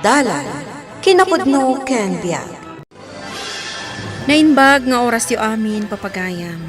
Dalan, kinapudno ken biag. Nainbag nga oras yu amin papagayam.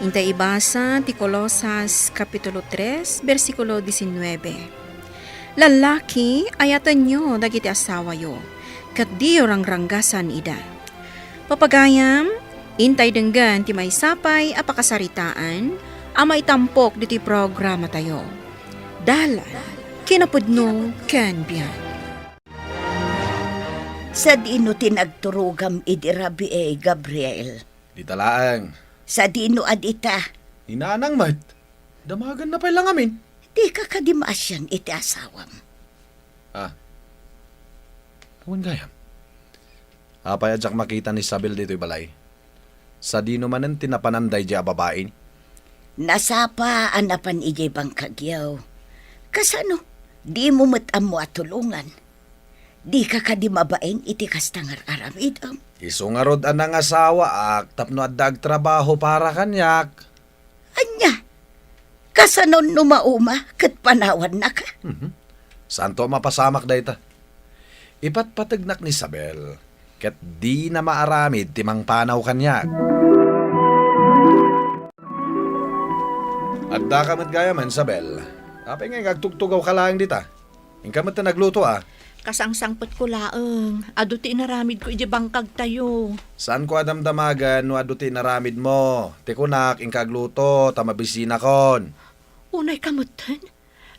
Intay ibasa ti Colosas Kapitulo 3, versikulo 19. Lalaki, ayatan nyo dagiti asawa yo, kat di rangranggasan ida. Papagayam, intay denggan ti may sapay apakasaritaan, ama itampok diti programa tayo. Dalan, kinapudno ken biag. Sa dino tinagturugam idi Rabi Gabriel. Di talaang. Sa dino adita. Ninanang mat. Damagan na pa lang amin. Di ka kadimasyan iti asawam. Kawan gayam. Apay adyak makita ni Isabel dito'y balay. Sa dino manen tinapananday di babae. Nasapa anapan ijay bang kagyaw. Kasano, di mo matam mo atulungan. Di ka kadimabaeng iti kastangar aramidam. Isungarod anang asawa tapno addag trabaho para kanyak. Anya, kasanon numauma kat panawan na ka. Santo mapasamak dayta. Ipatpatagnak ni Isabel. Ket di na maaramid timang panaw kanyak. Adda ka mat gaya man, Isabel. Apay nga agtugtugaw ka lang dita. Ingka mat na nagluto Kasangsangpot ko laeng, adu ti inaramid ko iti bangkag tayo. Saan ko adamdamagan no aduti naramid mo? Tikunak, ingkagluto, tamabisina kon. Unay kamutan,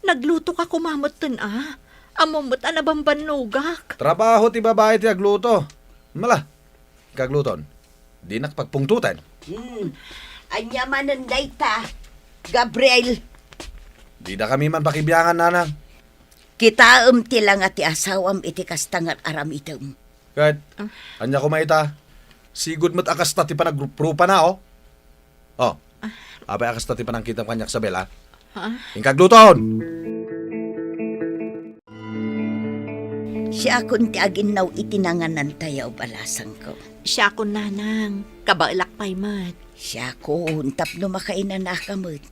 nagluto ka kumamutan Amomot anabambanugak. Trabaho ti babae ti agluto. Mala, ingkagluton. Di nakpagpungtutan. Anya manan dayta, Gabriel. Di na kami man pakibiyangan, nanang. Kita ti lang ati asawam iti kastangar aramidam. Kahit, anya kumaita. Sigud mat akas ta ti panagrupa na, apay akas ta ti panangkitang kanyak sa bela. Ingkagluton! Siya kun ti aginaw itinanganan tayaw balasang ko. Siya ko nanang, kabailak pay mat. Siya kun tapno makainan na kamot.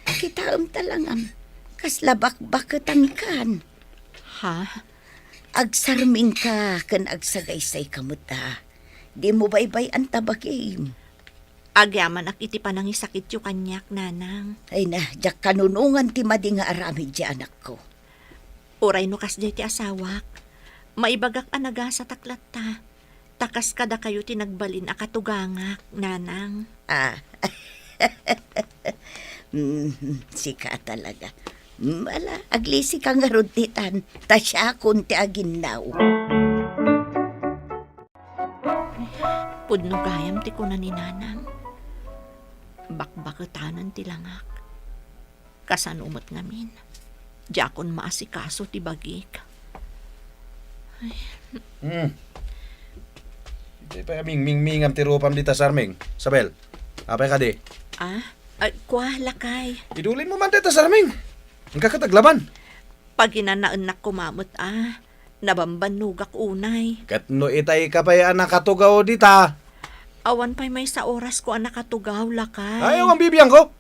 Kita talangam, kaslabak-baketang kan. Ha? Agsarming ka kan agsagaysay kamot Di mo baybay ang tabakim. Agyaman ak iti panangisakit yu kanyak, nanang. Ay na, jak kanunungan ti madi nga aramid di anak ko. Uray no kas ti asawak. Maibagak anaga sa taklat ta. Takas kada kayo tinagbalin akatugangak, nanang. Sika talaga. Wala, aglisi kang aruntitan. Tasya kunti aginaw. Pudno gayam ti ko na ni nanang. Bakbaketanan ti langak. Kasanumot ngamin. Jakon maasikaso ti bagik. Di pa ming-mingam ti rupam dita, Sarming. Isabel, apay ka di? Kwa lakay. Idulin mo man dita, Sarming. Ang kakataglaban. Pag inanaan na kumamot nabambanugak unay. Kat no itay ka pa anak katugaw dita. Awan pa'y may sa oras ko anak katugaw lakay. Ayaw ang bibiyang ko.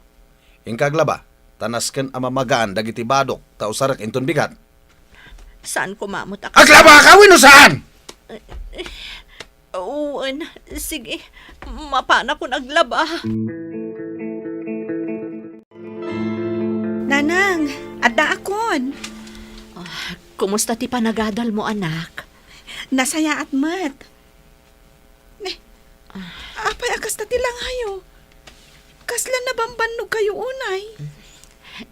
Ingkaglaba, tanasken amamagaan dagiti badok, tausarak inton bigat. Saan kumamot ako? Aglaba ka, wino saan? Uwan, sige, mapana ko naglaba. Nanang, adda akon. Kumusta ti panagadal mo, anak? Nasaya at mat. Apay akas na tilang hayo. Kasla na bambanog kayo unay.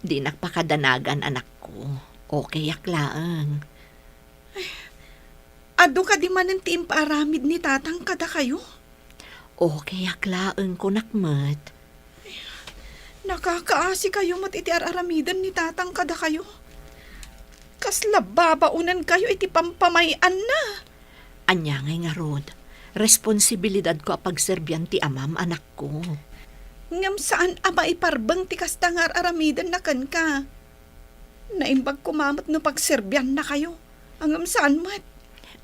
Di nakpakadanagan, anak ko. Okay, yaklaang. Ado ka di manin ti impaaramid ni tatang kada kayo. Okay, yaklaang ko nakmat. Nakakaasi kayo mat iti araramidan ni tatang kada kayo. Kasla babaunan kayo iti pampamayan na. Anya ngay nga rod, responsibilidad ko apagserbyan ti amam, anak ko. Ngam saan ama iparbang ti kastangar aramidan na kan ka. Naimbag kumamot no pagserbyan na kayo. Angam saan mat?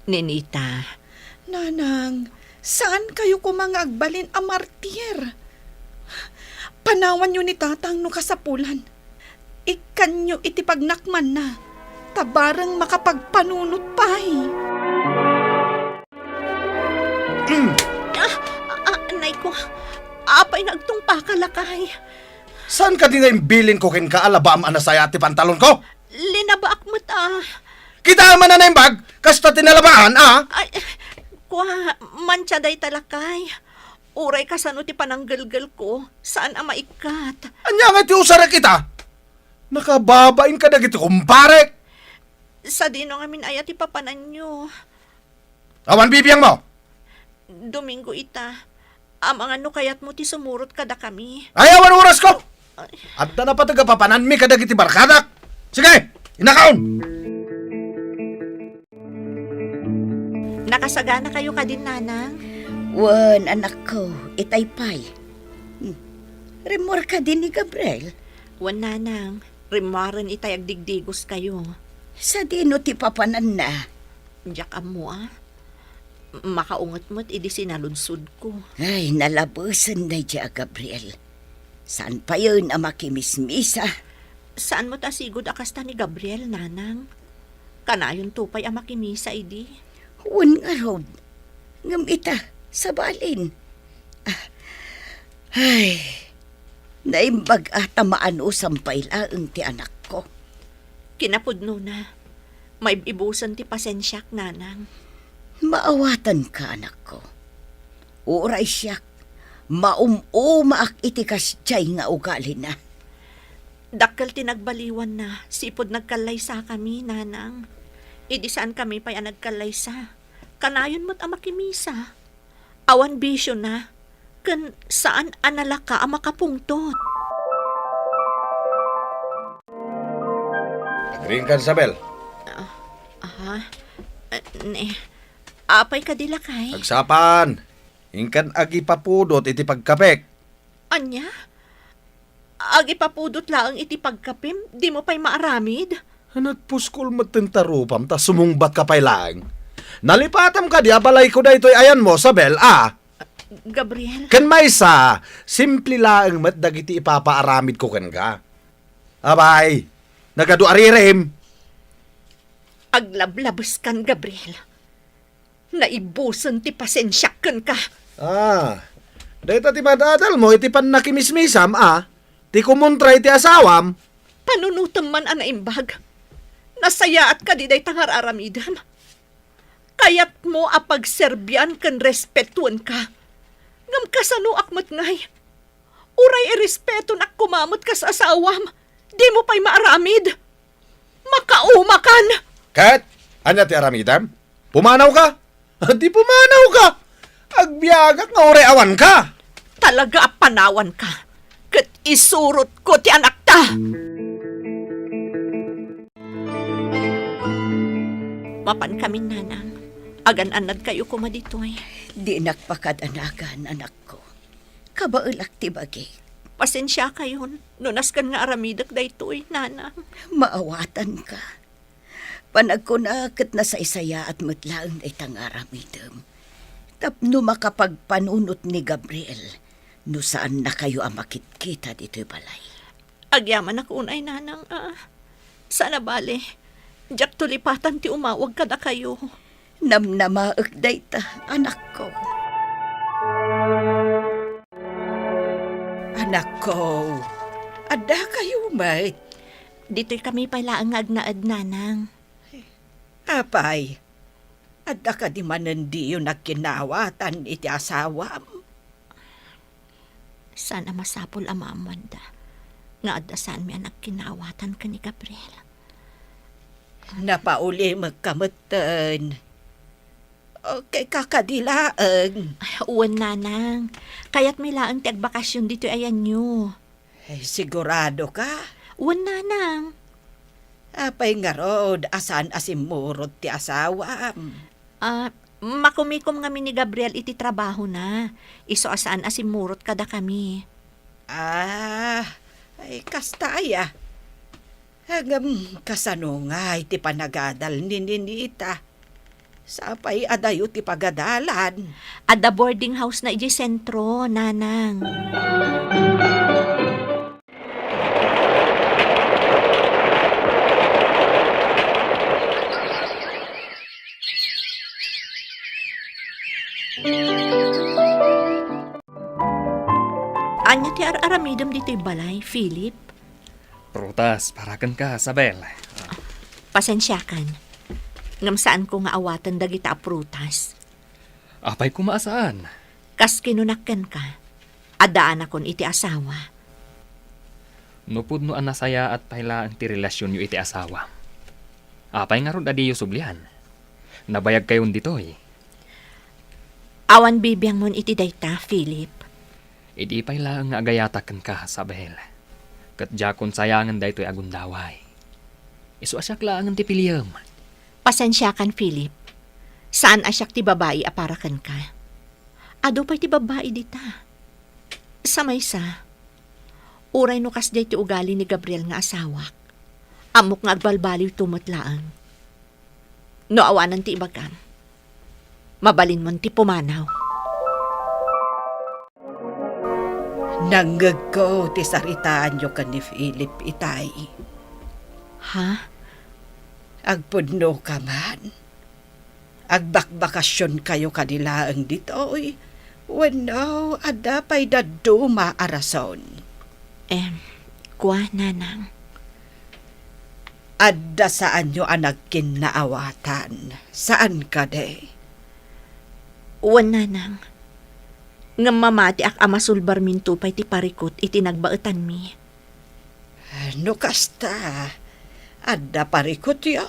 Ninita. Nanang, saan kayo kumangagbalin a martir? Panawan nyo ni tatang no kasapulan. Ikan nyo iti pagnakman na. Tabarang makapagpanunot pa'y. apay nagtungpa ka lakay. Saan ka di nga imbilin ko kin kaalabam anasaya ti pantalon ko? Linabaak mo ta. Kita man na yung bag, kasta tinalabahan, Ay, kwa, mancha day talakay. Uray ka sano ti pananggalgal ko. Saan ang maikat? Anya nga ti usara kita? Nakababain ka na giti kumpare. Sa dino nga minaya ti papanan nyo. Awan bibiyang mo. Domingo ita. Ang ano kayat mo ti sumurot kada kami. Ayawan oras ko. At na patagapapanan mi kadag iti barkadak. Sige, inakaon. Nakasagana kayo ka din, nanang. Wan, anak ko, itaypay. Remor ka din ni Gabriel. Wan, nanang. Rimaran itay agdigdigos kayo. Sa dino ti papanan na. Diyak mo, Makaungot mo't idi sinalunsod ko. Ay, nalabusan na dya, Gabriel. Saan pa yun ang makimismisa? Saan mo tasigod akasta ni Gabriel, nanang? Kanayon tupay ang makimisa, idi. Wan nga rod. Ngam ita, sa balin. Ay, naimbag ata maano sampay laang ti anak ko. Kinapudno na. May ibusan ti pasensyak, nanang. Maawatan ka, anak ko. Uray siyak, maumaak itikas tiyay nga ugali na. Dakkel tinagbaliwan na, sipod nagkalaysa kami, nanang. Idi saan kami pa'y nagkalaysa. Kanayon mo't ang makimisa. Awan bisyo na, kan saan analaka ang makapungtot. Agring ka, Isabel. Apay ka dilakay. Agsapan. Ingkan agi papudot iti pagkapek. Anya? Agi papudot laang iti pagkapim, di mo pa'y maaramid? Nagpuskol matintarupam, ta sumungbat ka pa'y laang. Nalipatam ka di, abalay ko da ito'y ayan mo, Isabel, Gabriel? Kan may sa, simple laang mat dagiti ipapaaramid ko kan ka. Abay, nagadu arirem. Aglablabas kan, Gabriel. Naibusan ti pasensyak kan ka. Dahita ti madadal mo, iti pan nakimismisam, ti kumontra iti asawam. Panunutam man ang naimbag. Nasayaat ka di day tangar aramidam. Kayat mo apagserbyan kan respetuan ka. Ngam kasano akmat ngay. Uray irespeto na kumamot ka sa asawam. Di mo pa'y maaramid. Makaumakan. Kat, anya ti aramidam? Pumanaw ka? Di pumanaw ka. Agbiagak nga ore awan ka. Talaga panawan ka. Kat isurot ko ti anak ta. Mapan kami, nanang. Agan-anad kayo kumaditoy. Di nakpakadanagan, anak ko. Kabaulak ti bagi. Pasensya kayo. Nunaskan nga aramidak daytoy, nanang. Maawatan ka. Panagkunakit na sa isaya at mutlaang ay tangaramidam. Tapno makapagpanunot ni Gabriel, no saan na kayo ang makitkita dito'y balay. Agyaman ako unay, nanang. Sana bale. Diyak tulipatan ti umawag kada kayo. Namnamaag dayta, anak ko. Anak ko, ada kayo mait. Dito'y kami pala ang agnaad, nanang. Apay, ada ka di manandi yung nagkinawatan iti asawam. Sana masapol ang Amanda. Nga adasan mi anak kinawatan ka ni Gabriel. Napauli magkamutan. Okay, kakadilaang. Ay, uwan, nanang. Kaya't may laang ti agbakasyon dito ayan nyo. Ay, sigurado ka? Uwan, nanang. Apay nga rod, asan asimurot ti asawam. Makumikom kami ni Gabriel iti trabaho na. Iso asaan asimurot kada kami. Ay kastaya. Hanggang kasano nga iti panagadal ni Ninita. Sapay adayo ti pagadalan. Ada boarding house na iji sentro, nanang. aramidam dito'y balay, Philip. Prutas, parakan ka, Sabel. Pasensyakan. Ngam saan ko nga awatan dagita a prutas. Apay kumaasaan. Kas kinunakkan ka, adaan akon iti asawa. Nupod no ang nasaya at pailaan ti relasyon yu iti asawa. Apay nga ron adi yu sublihan. Nabayag kayon ditoy. Awan bibiyang mon iti dayta, Philip. Idi pailaan nga agayatakan ka, Sabel. Kat jakon sayangan daytoy agundaway. Isu asyak laangan ti piliyam. Pasensyakan, Philip. Saan asyak ti babae aparakan ka? Ado pa'y ti babae dita. Samaysa, uray no kas ti ugali ni Gabriel nga asawak. Amok nga agbalbaliw tumatlaang. No awanan ti ibagam. Mabalin mon ti pumanaw. Nanggag ko ti saritaan nyo ka ni Philip itay. Ha? Agpudno ka man. Agbakbakasyon kayo kanila ang ditoy. Wano, ada pa'y daduma arason. Kuha nanang. Adda saan nyo anak kinaawatan? Saan ka de? Uwan nanang. Nga mamati ak amasulbar minto pa'y ti parikot iti nagbaetan mi. No kasta, adda parikot yo.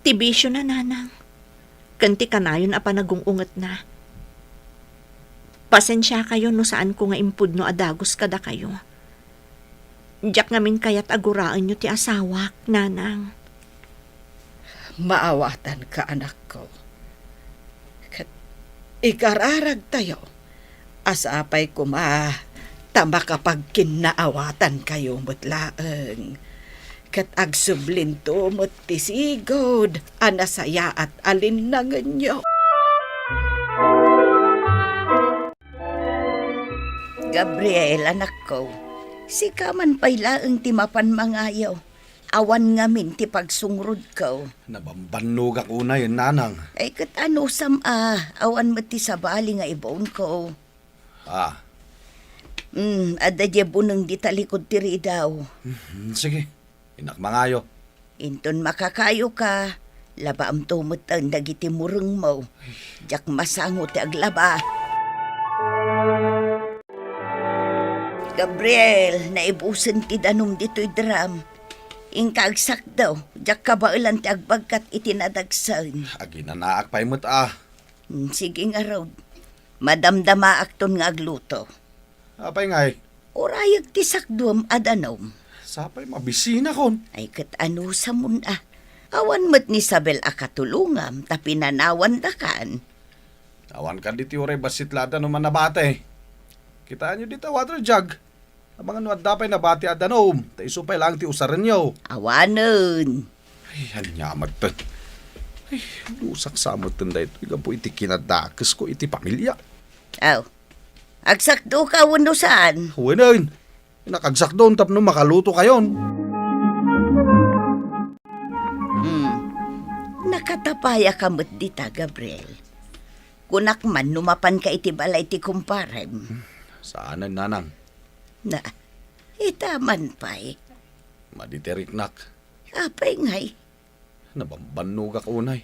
Tibisyo na nanang. Kanti kanayon a panagungungat na. Pasensya kayo no saan ko nga impud no adagos kada kayo. Diyak ngamin kaya't aguraan nyo ti asawak, nanang. Maawatan ka anak ko. Kat ikararag tayo. Asapay kuma tama kapag kinaawatan kayo mutlaeng. Kat agsublinto mo't tisigod, anasaya at alinangan nyo. Gabriel, anak ko, si kaman pailaang timapan mangayaw. Awan ngamin ti pagsungrod ko. Nabambannog ako na yun, nanang. Ay kat ano awan mo ti sabali nga ibon ko. Adadya bunang di talikod tiri daw. Sige, inak mangayo. Inton makakayo ka, laba am tumot ang dagiti mureng mo. Diyak masango ti aglaba. Gabriel, naibusan ti danom dito'y dram. Ingkagsak daw, diyak kabailan ti agbagkat itinadagsan. Aginanaak pa'y mo't Sige nga raw, madamdama akton nga agluto. Apay ngay, Orayag ti sakduam adanom. sapay mabisina kon. Ay kat ano sa muna. Awan mat ni Sabel akatulungam, tapi nanawan dakan. Awan ka diti oray basitlada no man nabate. Kitaan nyo dito water jug. Abangan no at dapay nabati adanom. Ta isupay lang ti usaran nyo. Awanon. Ay, hanyamat pa. Ay, lusak samot tanda ito. Iga po iti kinadakas ko iti pamilya. Aw, agsakdo ka wano saan? Huwin nakagsak doon tapno makaluto kayon. Nakatapaya ka mo't dita, Gabriel. Kunak man numapan ka iti balay ti kumparem. Saanan nanang? Na, itaman pa'y. Maditeriknak. Apay ngay. Nabambannog ako unay.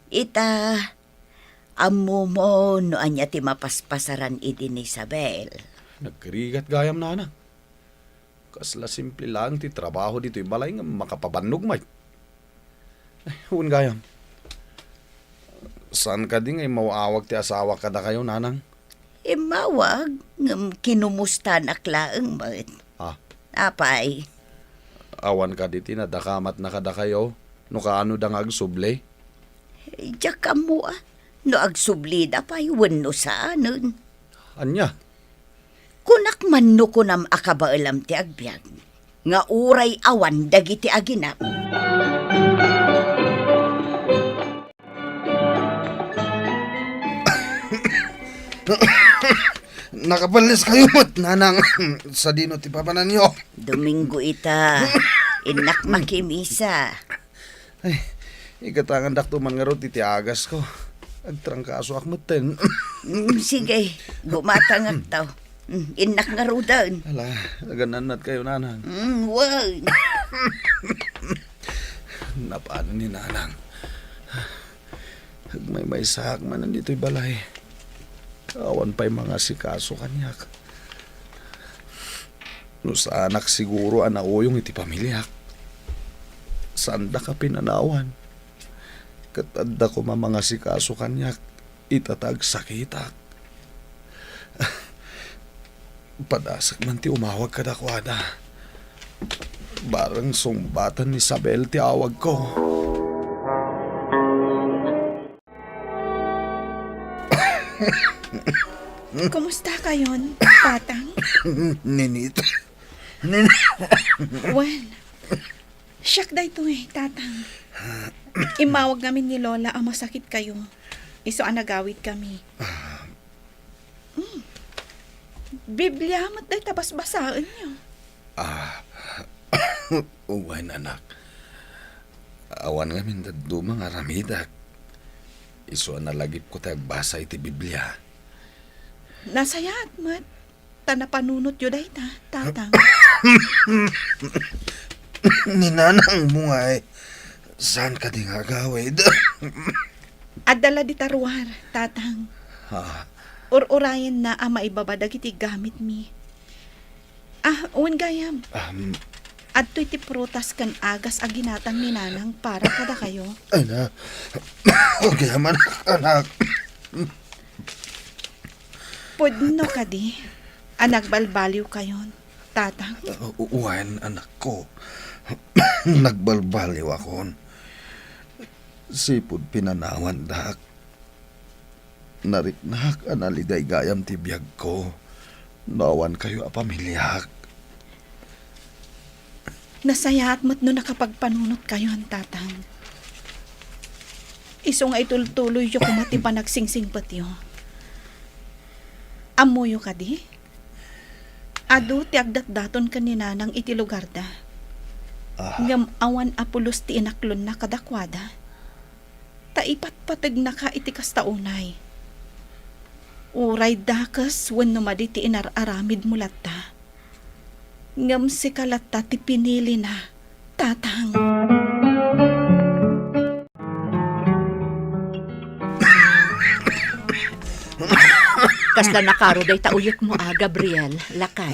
Ita, amo mo no anya ti mapaspasaran iti ni Isabel. Nagkarigat gayam nanang. Kasla simple lang ti trabaho dito yung balay nga makapabannog may. Ay, huwin gayam. Saan ka din ay mauawag ti asawa kada kayo nanang? Mawag, ngam kinumusta naklaang mat. Apay. Awan ka diti na dakamat na kada kayo. No kaano dang agsuble? Diyak ka mo no agsublida pa'y wano saanon. Anya? Kunak man no kunam akabailam ti agbyag. Nga uray awan dagiti aginap. Nakapalis kayo mat nanang sa dino ti papanan nyo. Domingo ita, inak makimisa. Ay, ikatangan dakto man nga ro ti agas ko. agtrangkaso akmeten. Sige, gumatangag tao. Inak nga rudan. Ala, nagananat kayo nanang. Wag. Napaano ni nanang. Hagmay sak man nandito'y balay. Awan pa'y mga sikaso kanyak. No sa anak siguro anauyong iti pamilyak. Sanda ka pinanawan. Katanda ko mga sikaso kanyak. Itatag sakitak. Padasak man ti umawag ka dakwada. Barang sumbatan ni Isabel ti awag ko. Kumusta kayon, tatang? Ninit. Well, siyak da ito tatang. Imawag namin ni Lola ang masakit kayo. Iso ang nagawid kami. Biblia, matay tabas-basaan niyo. Uwan anak. Awan nga min daddo mga ramidak. Iso na lagip ko tagbasa iti Biblia. Nasayat, mat. Tanapanunot yun ay tatang. Ninanang mo nga saan ka di nga gawid? Adala di taruar, tatang. Urayan na ang maibabadag iti gamit mi. Uwan gayam. Adto iti prutas kan agas a ginatang ni nanang para kada kayo. Anak. Okay man, anak. Pudno ka di. Nagbalbaliw kayon, tatang. Uwan, anak ko. Nagbalbaliw akon. Sipod pinanawan dak. Nariknak analiday gayam ti biyag ko. Nawan kayo a pamilyak. Nasayaat mo't no nakapagpanunot kayo ang tatang. Iso nga itultuloy yo kumati pa nagsingsing patyo. Amoyo ka di? Ado ti agdat-daton ka ni nanang iti lugar da. Ngam awan apulos ti inaklon na kadakwada. Taipat patag na ka iti kastaunay. Uray dakas wenno madi ti inararamid mulat ta. Ngam si kalata ti pinili na, tatang. Kasla nakaro day tauyot mo Gabriel, lakay.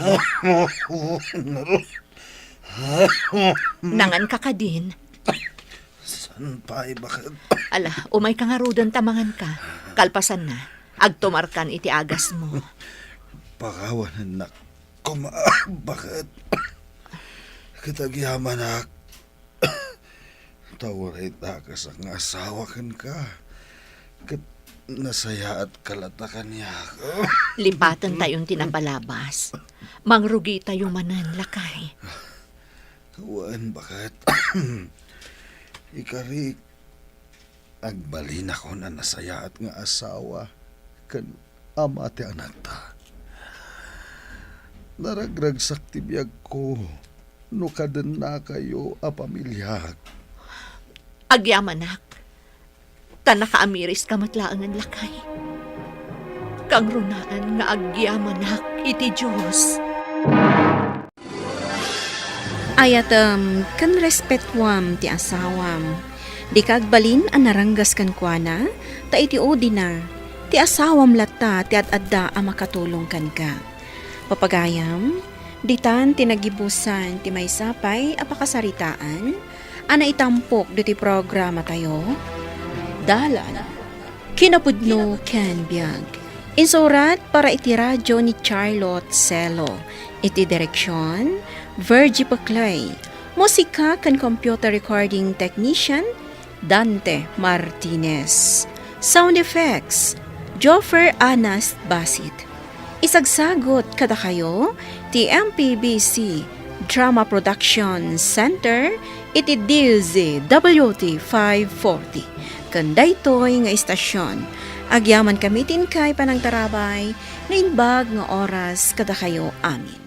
Nangan ka din. San pa bakit? Ala, umay ka nga rudan tamangan ka. Kalpasan na. Agtumarkan iti agas mo. Pakawanan na bakit? Kitagyaman nak. Tawaray takas ang asawa kan ka. Nasaya at kalatakan niya ako. Limpatan tayong tinapalabas. Mangrugi tayo manan, lakay. Wan, bakit? Ikarik, agbalin ako na nasaya at nga asawa kan ama ti anak ta. Naragragsak ti biyag ko, no kaden na kayo a pamilyak. Agyamanak. Tanakaamiris ka matlaangan, lakay. Kang runaan nga agyamanak iti Diyos. Ayatam, kan respetuam ti asawam. Di kagbalin ang naranggas kan kuana, ta iti odinar, ti asawam latta ti adda a makatulong kan ka. Papagayam, ditan tinagibusan ti may sapay a pakasaritaan, ana itampok do ti programa tayo. Dalan, kinapudno ken biag. Insurat para iti radyo ni Charlotte Celo. Iti direksyon, Virgie Paclay. Musika kan computer recording technician, Dante Martinez. Sound effects, Joffer Anas Basit. Isagsagot kada kayo, ti MPBC Drama Production Center, iti DZWT 540. Kanday toy nga istasyon. Agyaman kamitin kay panangtarabay, na inbag nga oras kada kayo amin.